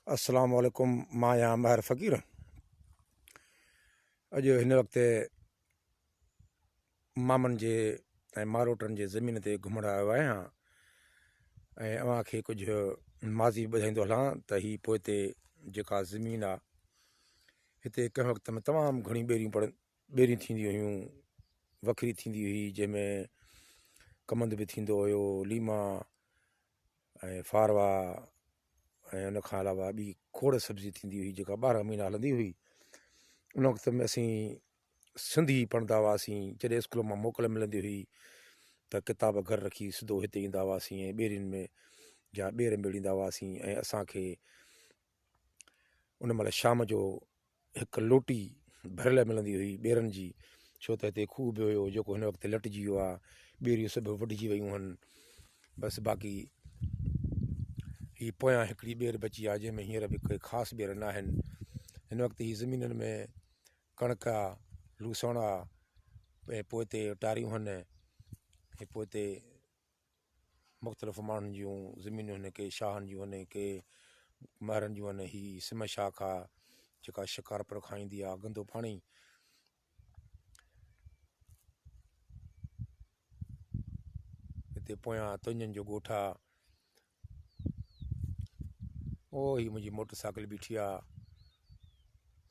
अस्सलाम वालेकुम। मां आहियां महर फ़क़ीर। अॼु हिन वक़्तु मामनि जे ऐं मारोटनि जे ज़मीन ते घुमण आयो आहियां ऐं अव्हांखे कुझु माज़ी ॿुधाईंदो हलां त हीअ पोइ हिते जेका ज़मीन आहे हिते कंहिं वक़्त में तमामु घणी ॿेरियूं थींदियूं हुयूं, वखरी थींदी हुई, जंहिंमें कमंद बि थींदो हुयो, लीमा ऐं फारवा ऐं उन खां अलावा ॿी खोड़ सब्ज़ी थींदी हुई जेका 12 महीना हलंदी हुई। उन वक़्त में असीं सिंधी पढ़ंदा हुआसीं। जॾहिं स्कूल मां मोकल मिलंदी हुई त किताब घर रखी सिधो हिते ईंदा हुआसीं ऐं ॿेरियुनि में जा ॿेर मेड़ींदा हुआसीं ऐं असांखे उन महिल शाम जो हिकु लोटी भरियल मिलंदी हुई ॿेरनि जी, छो त हिते खूह बि हुयो जेको हिन वक़्तु लटिजी वियो आहे। ॿेरियूं सभु वढिजी वियूं आहिनि। बसि बाक़ी हीअ पोयां हिकिड़ी ॿेर बची आहे जंहिंमें हींअर बि कोई ख़ासि ॿेर न आहिनि। हिन वक़्तु हीअ ज़मीननि में कणक आहे, लूसण आहे ऐं पोइ हिते टारियूं आहिनि। पोइ हिते मुख़्तलिफ़ माण्हुनि जूं ज़मीनूं आहिनि, के शाहनि जूं आहिनि, के महरनि जूं आहिनि। हीअ सिम शाख आहे जेका शिकारपुर खां ईंदी आहे, गंदो पाणी। हिते पोयां तुंजनि जो ॻोठु आहे। ओ ही मुंहिंजी मोटरसाइकिल बीठी आहे।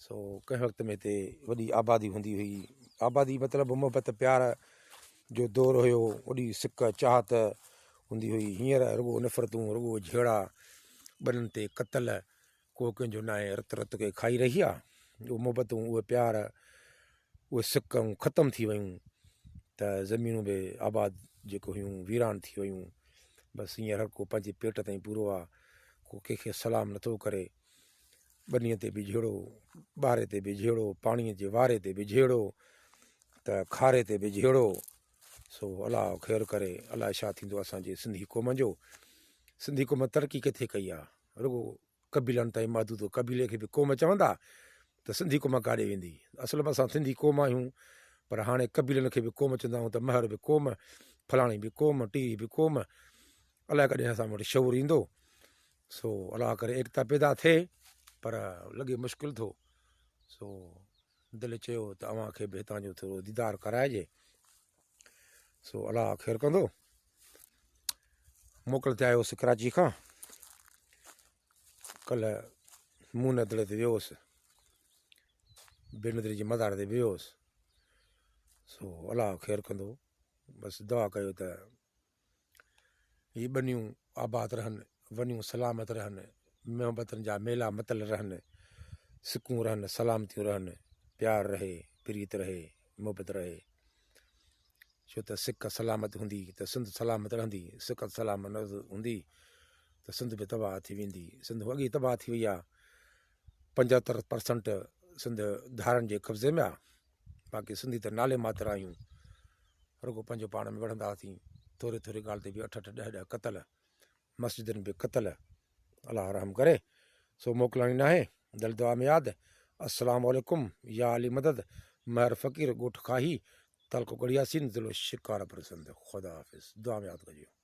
सो कंहिं वक़्त में हिते वॾी आबादी हूंदी हुई। आबादी मतिलबु मोहबत प्यार जो दौरु हुयो, वॾी सिक चाहत हूंदी हुई। हींअर रुॻो नफ़रतूं, रुॻो झेड़ा, ॿिन्हिनि ते क़तल, को कंहिंजो न आहे, रत रत खे खाई रही आहे। उहे मोहबतूं, उहे प्यार, उहे सिकूं ख़तमु थी वियूं त ज़मीनूं बि आबाद जेको हुयूं वीरान थी वियूं। बसि हींअर हर को पंहिंजे पेट ताईं पूरो आहे। को कंहिंखे सलाम नथो करे। ॿनीअ ते बि झेड़ो, ॿारे ते बि झेड़ो, पाणीअ जे वारे ते बि झेड़ो, त खारे ते बि झेड़ो। सो अलाह ख़ैरु करे। अलाए छा थींदो असांजे सिंधी क़ौम जो। सिंधी क़ौम तरक़ी किथे कई आहे? रुॻो क़बीलनि ताईं महदूद। क़बीले खे बि क़ौम चवंदा त सिंधी क़ौम काॾे वेंदी? असल में असां सिंधी क़ौम आहियूं, पर हाणे क़बीलनि खे बि क़ौम चवंदा आहियूं त महर बि क़ौम, फलाणी बि क़ौम, टीरी बि क़ौम। अलाए कॾहिं असां वटि शौर ईंदो। सो अलाह करे एकता पैदा थिए, पर लॻे मुश्किल थो। सो दिलि चयो त अव्हांखे बि हितां जो थोरो दीदार कराइजे। सो अलाह ख़ैरु कंदो। मोकल ते आयो हुउसि कराची खां। कल्ह मूं नदड़े ते वियो हुउसि, बेनदरी जे मज़ार ते वियो हुउसि। सो अलाह ख़ैरु कंदो। बसि दुआ कयो त हीअ ॿनियूं आबाद रहनि, वनियूं सलामत रहनि, मोहबतनि जा मेला मतल रहनि, सिकूं रहनि, सलामतियूं रहनि, प्यार रहे, प्रीत रहे, मोहबत रहे। छो त सिक सलामत हूंदी त सिंध सलामत रहंदी। सिक सलामत न हूंदी त सिंध बि तबाह थी वेंदी। सिंध अॻे तबाह थी वई आहे। 75% सिंध धारनि जे कब्ज़े में आहे। बाक़ी सिंधी त नाले मात्र आहियूं। रुॻो पंहिंजो पाण में विढ़ंदा हुआसीं। थोरे थोरे ॻाल्हि ते बि 8-8, 10-10 क़तल, मस्जिदनि बि क़तल। अलाह रहम करे। सो मोकिलाणी न आहे, दिल दुआ में यादि। अस्सलाम वालेकुम। या अली मदद। महर फ़क़ीर, ॻोठ खाही, तालको गड़ियासीन, ज़िलो शिकारपुर सिंध। ख़ुदा हाफ़िज़। दुआ में यादि कजो।